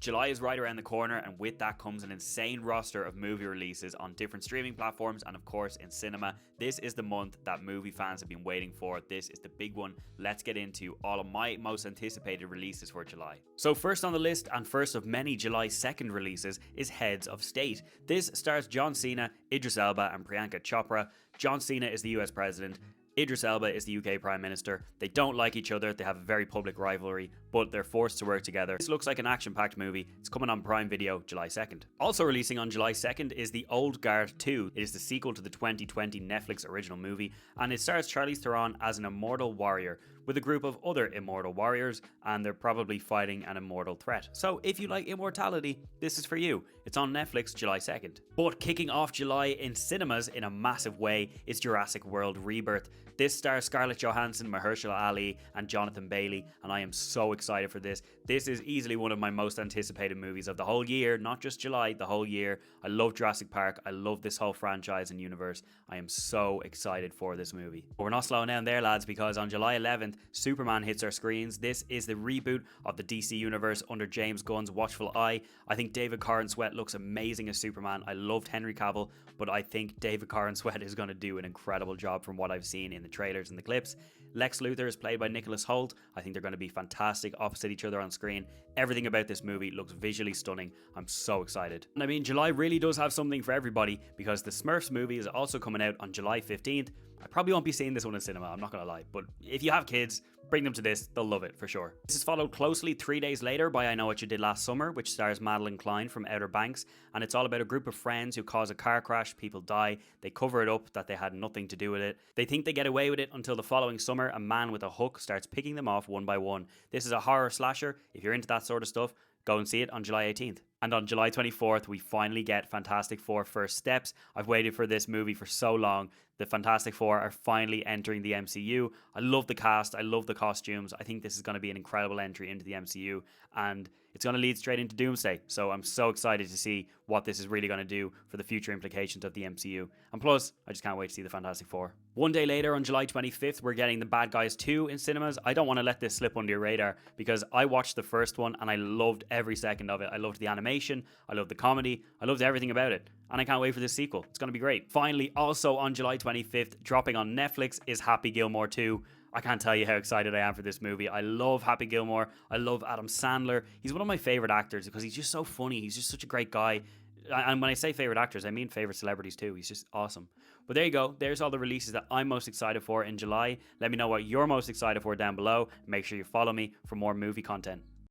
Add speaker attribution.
Speaker 1: July is right around the corner, and with that comes an insane roster of movie releases on different streaming platforms and of course in cinema. This is the month that movie fans have been waiting for. This is the big one. Let's get into all of my most anticipated releases for July. So first on the list, and first of many July 2nd releases, is Heads of State. This stars John Cena, Idris Elba and Priyanka Chopra. John Cena is the US president. Idris Elba is the UK Prime Minister. They don't like each other, they have a very public rivalry, but they're forced to work together. This looks like an action-packed movie. It's coming on Prime Video July 2nd. Also releasing on July 2nd is The Old Guard 2. It is the sequel to the 2020 Netflix original movie, and it stars Charlize Theron as an immortal warrior with a group of other immortal warriors, and they're probably fighting an immortal threat. So if you like immortality, this is for you. It's on Netflix July 2nd. But kicking off July in cinemas in a massive way is Jurassic World Rebirth. This stars Scarlett Johansson, Mahershala Ali and Jonathan Bailey, and I am so excited for this. This is easily one of my most anticipated movies of the whole year, not just July, the whole year. I love Jurassic Park, I love this whole franchise and universe. I am so excited for this movie. But we're not slowing down there, lads, because on July 11th, Superman hits our screens. This is the reboot of the DC Universe under James Gunn's watchful eye. I think David Corn Sweat looks amazing as Superman. I loved Henry Cavill, but I think David Corn Sweat is going to do an incredible job from what I've seen in the trailers and the clips. Lex Luthor is played by Nicholas Hoult. I think they're going to be fantastic opposite each other on screen. Everything about this movie looks visually stunning. I'm so excited. And I mean, July really does have something for everybody, because the Smurfs movie is also coming out on July 15th. I probably won't be seeing this one in cinema, I'm not going to lie, but if you have kids, bring them to this, they'll love it for sure. This is followed closely 3 days later by I Know What You Did Last Summer, which stars Madeline Klein from Outer Banks, and it's all about a group of friends who cause a car crash, people die, they cover it up that they had nothing to do with it. They think they get away with it until the following summer a man with a hook starts picking them off one by one. This is a horror slasher. If you're into that sort of stuff, go and see it on July 18th. And on July 24th, we finally get Fantastic Four First Steps. I've waited for this movie for so long. The Fantastic Four are finally entering the MCU. I love the cast. I love the costumes. I think this is going to be an incredible entry into the MCU. And it's going to lead straight into Doomsday. So I'm so excited to see what this is really going to do for the future implications of the MCU. And plus, I just can't wait to see the Fantastic Four. One day later, on July 25th, we're getting The Bad Guys 2 in cinemas. I don't want to let this slip under your radar, because I watched the first one and I loved every second of it. I loved the animation, I loved the comedy, I loved everything about it. And I can't wait for this sequel. It's going to be great. Finally, also on July 25th, dropping on Netflix, is Happy Gilmore 2. I can't tell you how excited I am for this movie. I love Happy Gilmore. I love Adam Sandler. He's one of my favorite actors because he's just so funny. He's just such a great guy. And when I say favorite actors, I mean favorite celebrities too. He's just awesome. But there you go. There's all the releases that I'm most excited for in July. Let me know what you're most excited for down below. Make sure you follow me for more movie content.